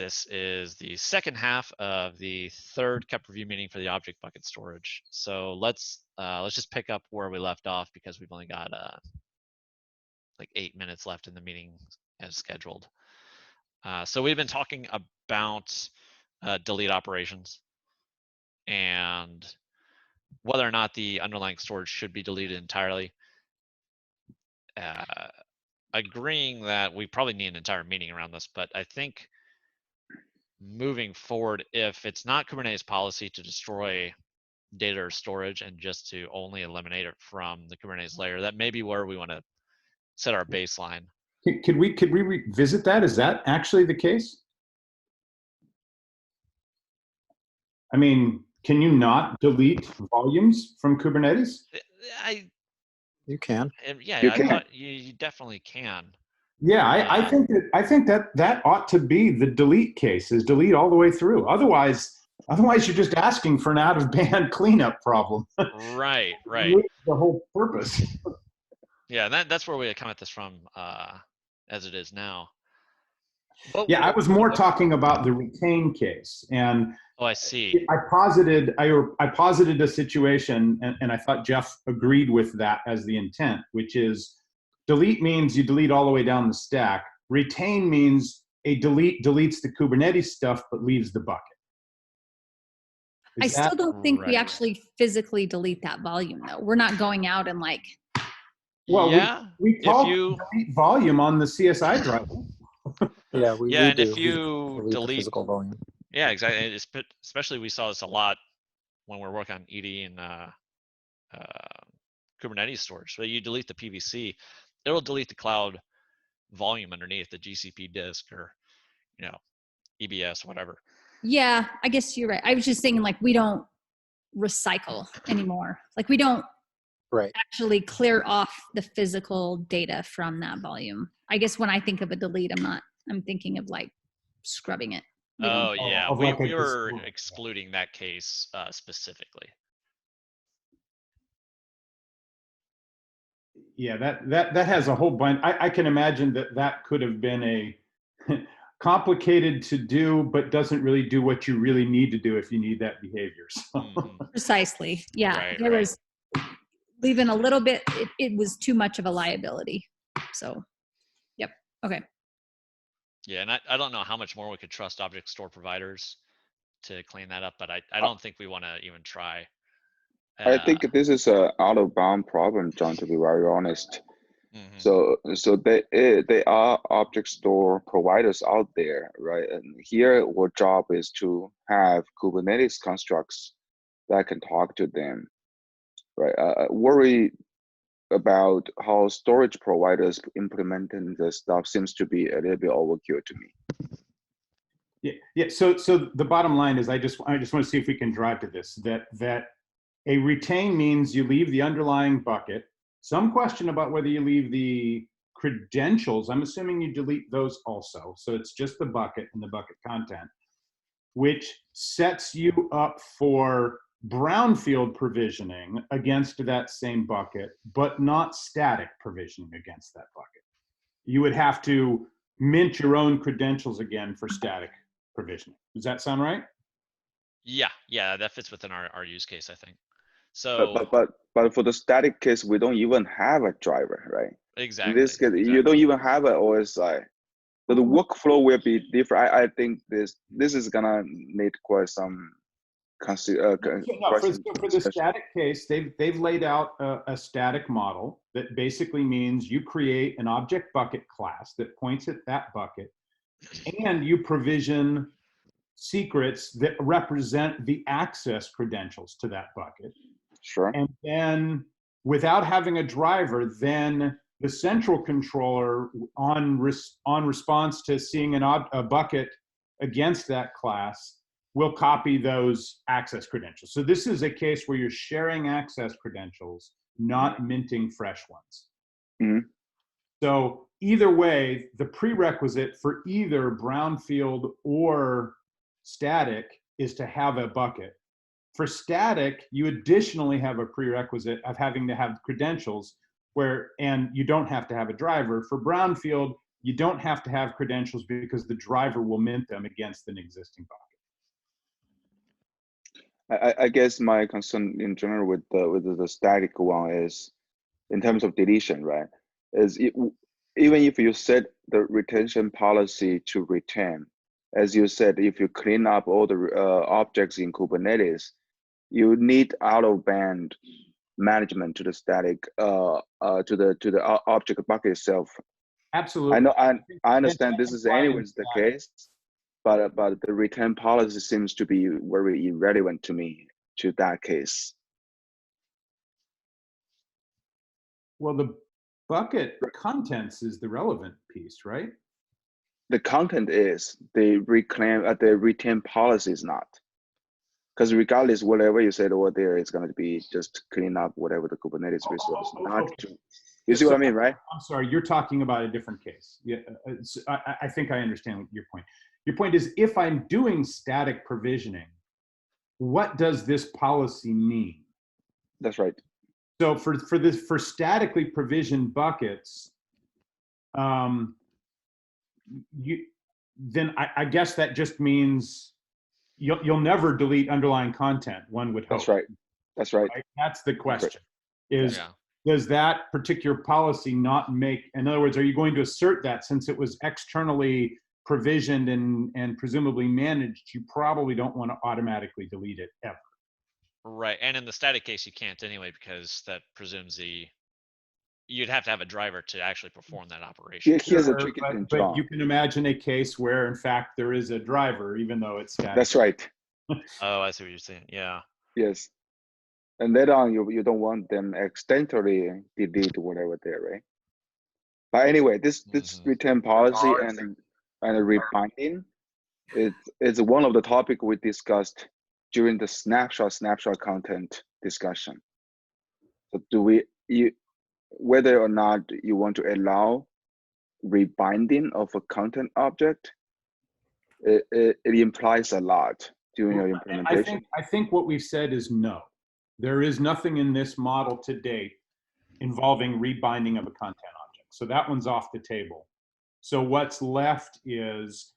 This is the second half of the third KEP review meeting for the object bucket storage. So let's just pick up where we left off because we've only got like 8 minutes left in the meeting as scheduled. So we've been talking about delete operations and whether or not the underlying storage should be deleted entirely. Agreeing that we probably need an entire meeting around this, but I think moving forward, if it's not Kubernetes policy to destroy data or storage and just to only eliminate it from the Kubernetes layer, that may be where we want to set our baseline. Could we revisit that? Is that actually the case? I mean, can you not delete volumes from Kubernetes? You can. Yeah, You I can. thought you definitely can. Yeah, I think that ought to be the delete case, is delete all the way through. Otherwise you're just asking for an out-of-band cleanup problem. Right. The whole purpose. Yeah, that's where we come at this from as it is now. But Yeah, I was more talking about the retain case, and oh, I see. I posited a situation, and I thought Jeff agreed with that as the intent, which is delete means you delete all the way down the stack. Retain means a delete deletes the Kubernetes stuff but leaves the bucket. I still don't think we right? actually physically delete that volume though. We're not going out and like. Well, yeah, we call delete volume on the CSI driver. Yeah, we and do. if you delete the physical volume. Yeah, exactly. Especially we saw this a lot when we're working on ED and Kubernetes storage. So you delete the PVC, it'll delete the cloud volume underneath the GCP disk or EBS, whatever. Yeah, I guess you're right. I was just thinking like we don't recycle anymore. Like we don't actually clear off the physical data from that volume. I guess when I think of a delete, I'm thinking of like scrubbing it. Oh yeah, we were display. excluding that case specifically. Yeah, that has a whole bunch. I can imagine that could have been a complicated to do, but doesn't really do what you really need to do if you need that behavior. So. Precisely. Yeah, Right, there was leaving a little bit. It was too much of a liability. So, yep. Okay. Yeah, and I don't know how much more we could trust object store providers to clean that up, but I don't think we want to even try. I think this is an out-of-bound problem, John, to be very honest. So they are object store providers out there, right? And here our job is to have Kubernetes constructs that can talk to them, right? Worry about how storage providers implementing this stuff seems to be a little bit overkill to me. Yeah. So the bottom line is, I just want to see if we can drive to this. That a retain means you leave the underlying bucket. Some question about whether you leave the credentials. I'm assuming you delete those also. So it's just the bucket and the bucket content, which sets you up for brownfield provisioning against that same bucket, but not static provisioning against that bucket. You would have to mint your own credentials again for static provisioning. Does that sound right? Yeah, that fits within our use case, I think. So, but for the static case, we don't even have a driver, right? Exactly. In this case, you don't even have an OSI. So the workflow will be different. I think this is gonna need quite some for the static case, they've laid out a static model that basically means you create an object bucket class that points at that bucket, and you provision secrets that represent the access credentials to that bucket. Sure. And then without having a driver, then the central controller on response to seeing a bucket against that class will copy those access credentials. So this is a case where you're sharing access credentials, not minting fresh ones. Mm-hmm. So either way, the prerequisite for either brownfield or static is to have a bucket. For static, you additionally have a prerequisite of having to have credentials and you don't have to have a driver. For brownfield, you don't have to have credentials because the driver will mint them against an existing bucket. I guess my concern in general with the static one is in terms of deletion, right? Even if you set the retention policy to retain, as you said, if you clean up all the objects in Kubernetes, you need out-of-band management to the static to the object bucket itself. Absolutely. I know. I understand this is anyways the case, but the return policy seems to be very irrelevant to me to that case. Well, the bucket contents is the relevant piece, right? The content is the retain policy is not. Because regardless, whatever you said over there, it's going to be just clean up whatever the Kubernetes resource. Okay. You see what I mean, right? I'm sorry, you're talking about a different case. Yeah, I think I understand your point. Your point is, if I'm doing static provisioning, what does this policy mean? That's right. So for statically provisioned buckets, then I guess that just means you'll never delete underlying content. One would hope. That's right. That's right. That's the question. Is Yeah. Does that particular policy not make? In other words, are you going to assert that since it was externally provisioned and presumably managed, you probably don't want to automatically delete it ever? Right, and in the static case, you can't anyway because that presumes you'd have to have a driver to actually perform that operation. Here's a tricky thing, but John. you can imagine a case where, in fact, there is a driver, even though it's static. That's right. Oh, I see what you're saying. Yeah. Yes. And later on, you don't want them accidentally delete whatever there, right? But anyway, this return policy and rebinding, it's one of the topic we discussed during the snapshot content discussion. So whether or not you want to allow rebinding of a content object, it implies a lot during your implementation. I think what we've said is no. There is nothing in this model to date involving rebinding of a content object. So that one's off the table. So what's left is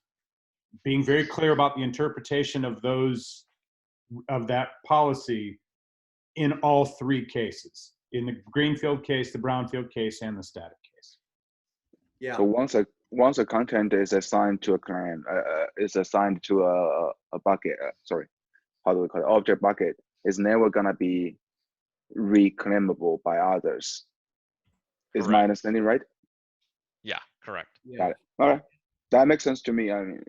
being very clear about the interpretation of that policy in all three cases, in the greenfield case, the brownfield case, and the static case. Yeah. So once a content is assigned to a client, is assigned to a bucket, sorry, how do we call it? Object bucket, is never gonna be reclaimable by others. Is my understanding right? Yeah, correct. Yeah. Got it. All right, that makes sense to me. I mean,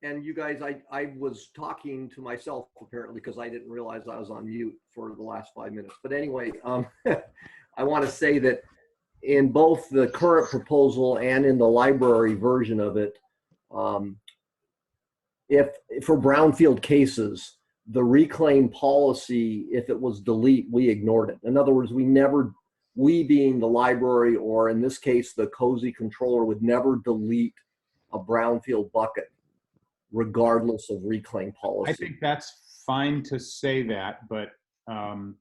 and you guys, I was talking to myself apparently because I didn't realize I was on mute for the last 5 minutes. But anyway, I want to say that in both the current proposal and in the library version of it, if for brownfield cases, the reclaim policy, if it was delete, we ignored it. In other words, we being the library, or in this case, the cozy controller, would never delete a brownfield bucket, regardless of reclaim policy. I think that's fine to say that, but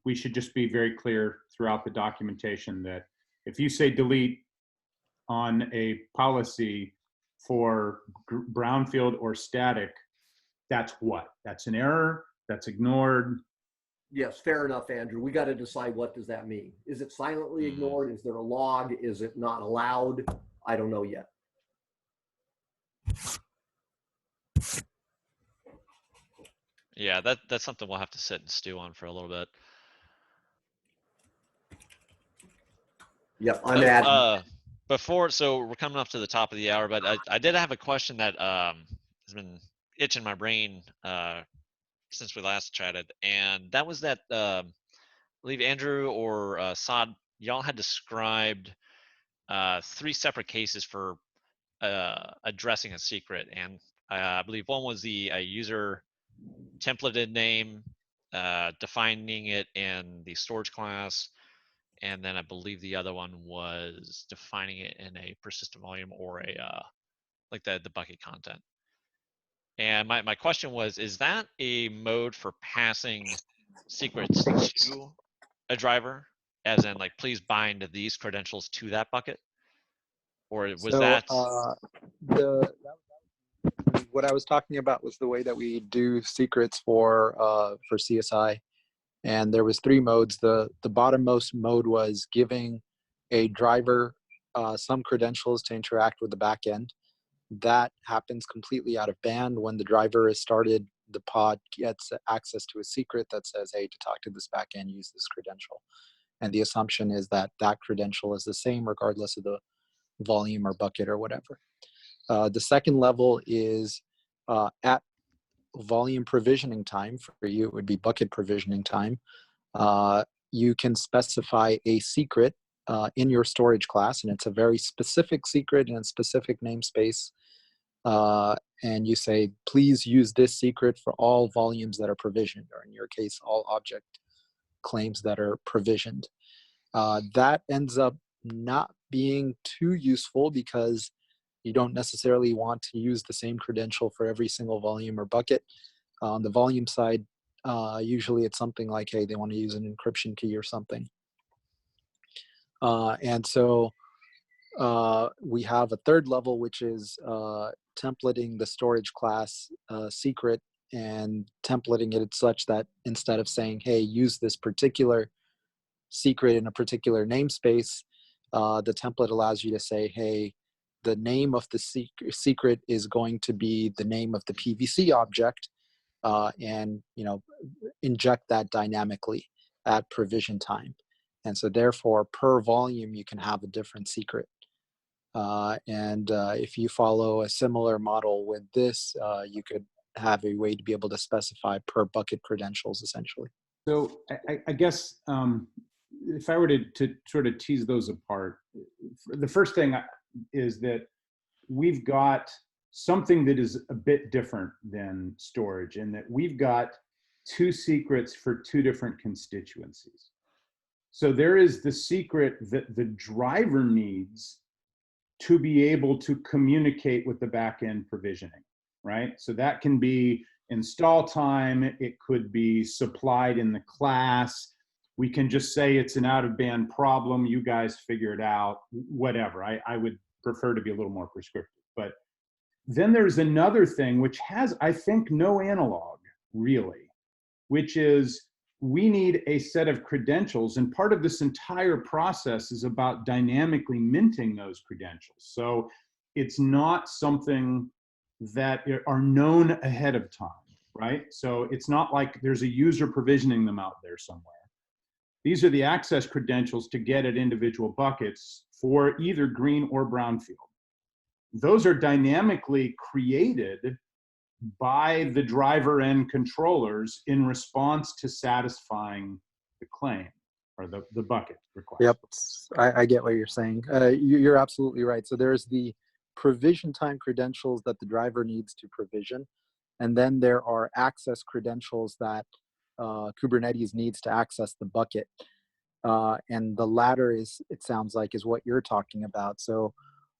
we should just be very clear throughout the documentation that if you say delete on a policy for brownfield or static, that's what? That's an error, that's ignored. Yes, fair enough, Andrew. We got to decide, what does that mean? Is it silently ignored? Is there a log? Is it not allowed? I don't know yet. Yeah, that's something we'll have to sit and stew on for a little bit. Yep, I'm at. So we're coming up to the top of the hour, but I did have a question that has been itching my brain since we last chatted, and that was that I believe Andrew or Saad, y'all had described 3 separate cases for addressing a secret, and I believe one was the user templated name, defining it in the storage class, and then I believe the other one was defining it in a persistent volume or a like the bucket content. And my question was, is that a mode for passing secrets to a driver, as in like, please bind these credentials to that bucket? or was So that? What I was talking about was the way that we do secrets for CSI, and there was 3 modes. The bottommost mode was giving a driver some credentials to interact with the back end. That happens completely out of band. When the driver is started, the pod gets access to a secret that says, hey, to talk to this back end, use this credential. And the assumption is that that credential is the same regardless of the volume or bucket or whatever. The second level is at volume provisioning time. For you, it would be bucket provisioning time. You can specify a secret in your storage class, and it's a very specific secret in a specific namespace. And you say, please use this secret for all volumes that are provisioned, or in your case, all object claims that are provisioned. That ends up not being too useful because you don't necessarily want to use the same credential for every single volume or bucket. On the volume side, usually it's something like, hey, they want to use an encryption key or something. And so we have a third level, which is templating the storage class secret and templating it such that instead of saying, hey, use this particular secret in a particular namespace, the template allows you to say, hey, the name of the secret is going to be the name of the PVC object, and inject that dynamically at provision time. And so therefore, per volume, you can have a different secret. If you follow a similar model with this, you could have a way to be able to specify per bucket credentials, essentially. So I guess if I were to sort of tease those apart, the first thing is that we've got something that is a bit different than storage, in that we've got 2 secrets for 2 different constituencies. So there is the secret that the driver needs to be able to communicate with the back-end provisioning, right? So that can be install time, it could be supplied in the class. We can just say it's an out-of-band problem, you guys figure it out, whatever. I would prefer to be a little more prescriptive. But then there's another thing which has, I think, no analog, really, which is we need a set of credentials, and part of this entire process is about dynamically minting those credentials. So it's not something that are known ahead of time, right? So it's not like there's a user provisioning them out there somewhere. These are the access credentials to get at individual buckets for either green or brown field. Those are dynamically created by the driver and controllers in response to satisfying the claim or the bucket request. Yep, I get what you're saying. You're absolutely right. So there's the provision time credentials that the driver needs to provision, and then there are access credentials that Kubernetes needs to access the bucket. And the latter is, it sounds like, is what you're talking about. So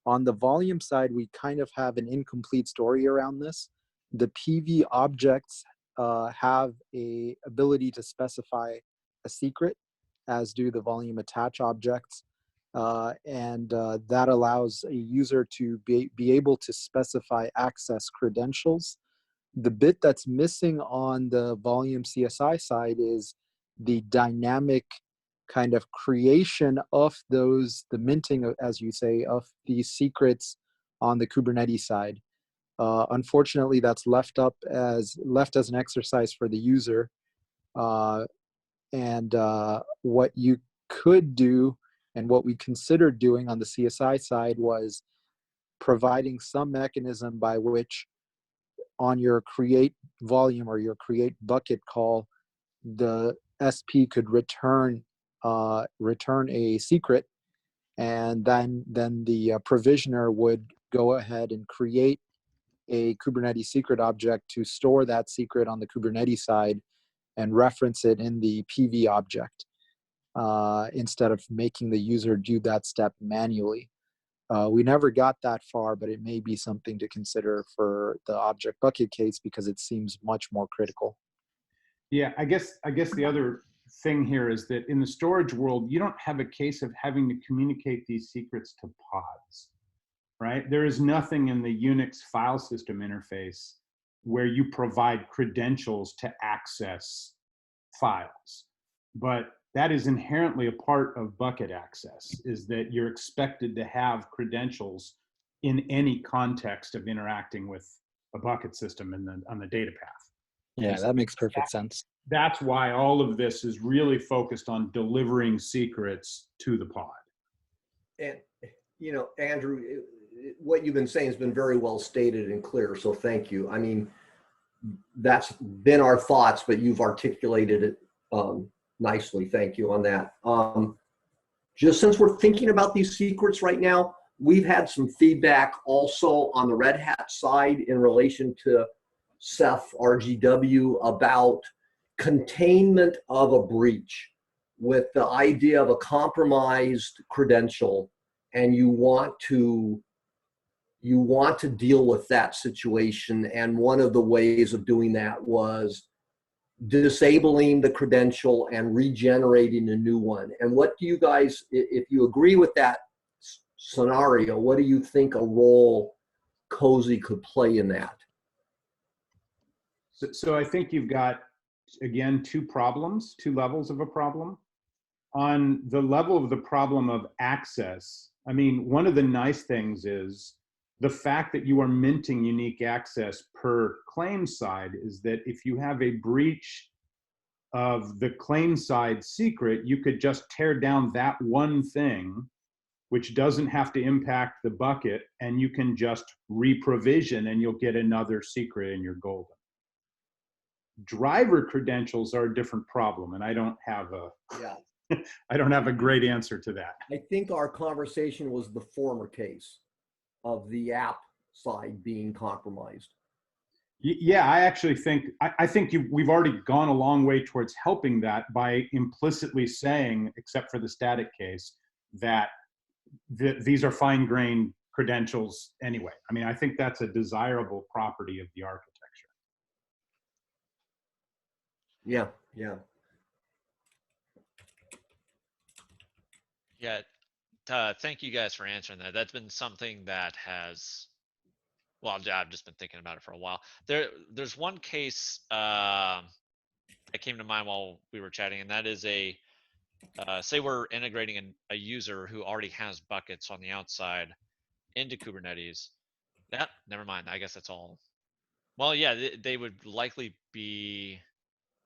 on the volume side, we kind of have an incomplete story around this. The PV objects have a ability to specify a secret, as do the volume attach objects. That allows a user to be able to specify access credentials. The bit that's missing on the volume CSI side is the dynamic kind of creation of those, the minting, as you say, of these secrets on the Kubernetes side. Unfortunately, that's left as an exercise for the user. What you could do, and what we considered doing on the CSI side, was providing some mechanism by which on your create volume or your create bucket call, the SP could return a secret, and then the provisioner would go ahead and create a Kubernetes secret object to store that secret on the Kubernetes side and reference it in the PV object, instead of making the user do that step manually. We never got that far, but it may be something to consider for the object bucket case because it seems much more critical. Yeah, I guess the other thing here is that in the storage world, you don't have a case of having to communicate these secrets to pods. right? There is nothing in the Unix file system interface where you provide credentials to access files. But that is inherently a part of bucket access, is that you're expected to have credentials in any context of interacting with a bucket system on the data path. Yeah, that makes perfect sense. That's why all of this is really focused on delivering secrets to the pod. And, you know, Andrew, what you've been saying has been very well stated and clear, so thank you. I mean, that's been our thoughts, but you've articulated it nicely. Thank you on that. Just since we're thinking about these secrets right now, we've had some feedback also on the Red Hat side in relation to Ceph RGW about containment of a breach, with the idea of a compromised credential, and you want to deal with that situation. And one of the ways of doing that was disabling the credential and regenerating a new one. And what do you guys, if you agree with that scenario, what do you think a role Cozy could play in that? So I think you've got, again, two levels of a problem. On the level of the problem of access, I mean, one of the nice things is the fact that you are minting unique access per claim side is that if you have a breach of the claim side secret, you could just tear down that one thing, which doesn't have to impact the bucket, and you can just re-provision and you'll get another secret and you're golden. Driver credentials are a different problem, and I don't have a great answer to that. I think our conversation was the former case of the app side being compromised. Yeah, I actually think, we've already gone a long way towards helping that by implicitly saying, except for the static case, that these are fine-grained credentials anyway. I mean, I think that's a desirable property of the architecture. Yeah, yeah. Yeah, thank you guys for answering that. That's been something that has, well, I've just been thinking about it for a while. There's one case that came to mind while we were chatting, and that is say we're integrating a user who already has buckets on the outside into Kubernetes. Yeah, never mind. I guess that's all. Well, yeah, they would likely be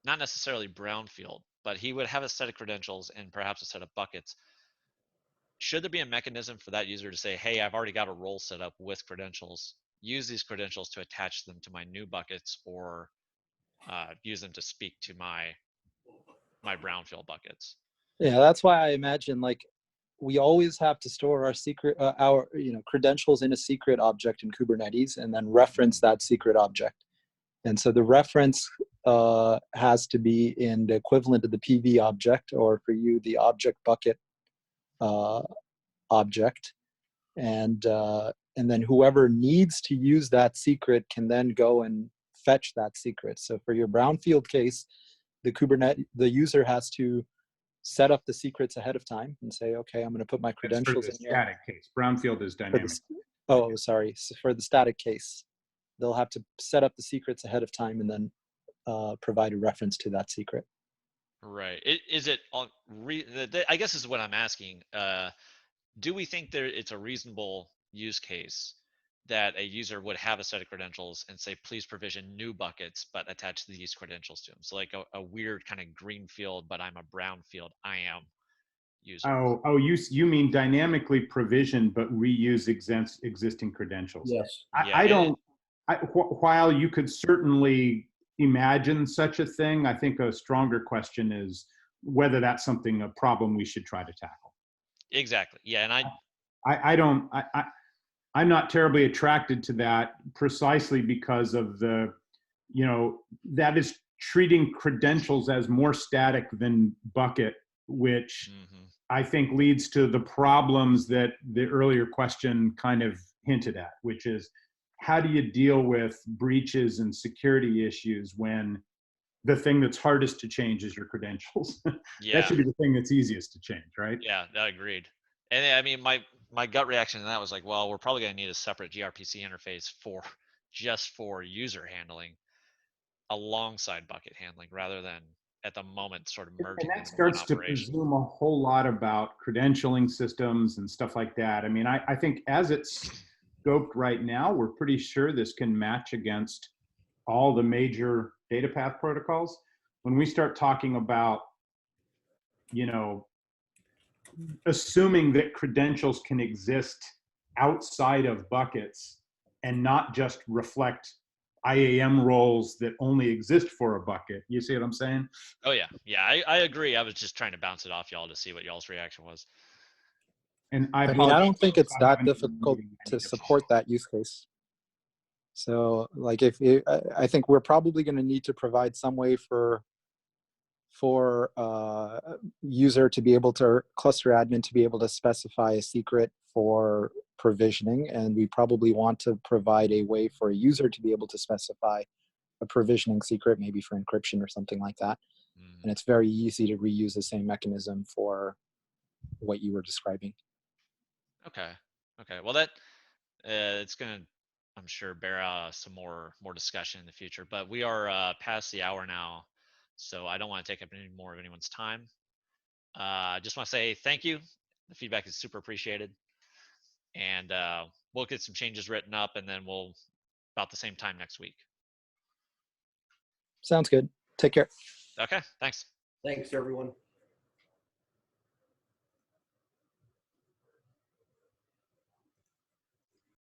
not necessarily brownfield, but he would have a set of credentials and perhaps a set of buckets. Should there be a mechanism for that user to say, hey, I've already got a role set up with credentials, use these credentials to attach them to my new buckets, or use them to speak to my brownfield buckets? Yeah, that's why I imagine, like, we always have to store our secret, our credentials in a secret object in Kubernetes, and then reference that secret object. And so the reference has to be in the equivalent of the PV object, or for you, the object bucket object. And then whoever needs to use that secret can then go and fetch that secret. So for your brownfield case, the user has to set up the secrets ahead of time and say, okay, I'm going to put my credentials in here. Static case. Brownfield is dynamic. Oh, sorry. So for the static case, they'll have to set up the secrets ahead of time and then provide a reference to that secret. Right. Is it on? I guess this is what I'm asking. Do we think it's a reasonable use case that a user would have a set of credentials and say, please provision new buckets, but attach these credentials to them? So like a weird kind of greenfield, but I'm a brownfield IAM user. Oh, you mean dynamically provision, but reuse existing credentials? Yes. While you could certainly imagine such a thing, I think a stronger question is whether that's a problem we should try to tackle. Exactly. Yeah. And I'm not terribly attracted to that, precisely because of that is treating credentials as more static than bucket, which I think leads to the problems that the earlier question kind of hinted at, which is, how do you deal with breaches and security issues when the thing that's hardest to change is your credentials? Yeah. That should be the thing that's easiest to change, right? Yeah, agreed. And I mean, my my gut reaction to that was like, well, we're probably going to need a separate gRPC interface for just for user handling alongside bucket handling, rather than at the moment sort of merging And them that in one starts to operation. presume a whole lot about credentialing systems and stuff like that. I mean, I think as it's scoped right now, we're pretty sure this can match against all the major data path protocols. When we start talking about, you know, assuming that credentials can exist outside of buckets and not just reflect IAM roles that only exist for a bucket. You see what I'm saying? Oh yeah. Yeah, I agree. I was just trying to bounce it off y'all to see what y'all's reaction was. And I mean, I don't think it's that haven't even difficult reviewed to any of support that use case. So like I think we're probably going to need to provide some way for user to be able to, cluster admin to be able to specify a secret for provisioning. And we probably want to provide a way for a user to be able to specify a provisioning secret, maybe for encryption or something like that. And it's very easy to reuse the same mechanism for what you were describing. Okay. Okay. Well, that it's gonna, I'm sure, bear some more discussion in the future. But we are past the hour now, so I don't want to take up any more of anyone's time. I just want to say thank you. The feedback is super appreciated, and we'll get some changes written up, and then we'll about the same time next week. Sounds good. Take care. Okay. Thanks. Thanks, everyone.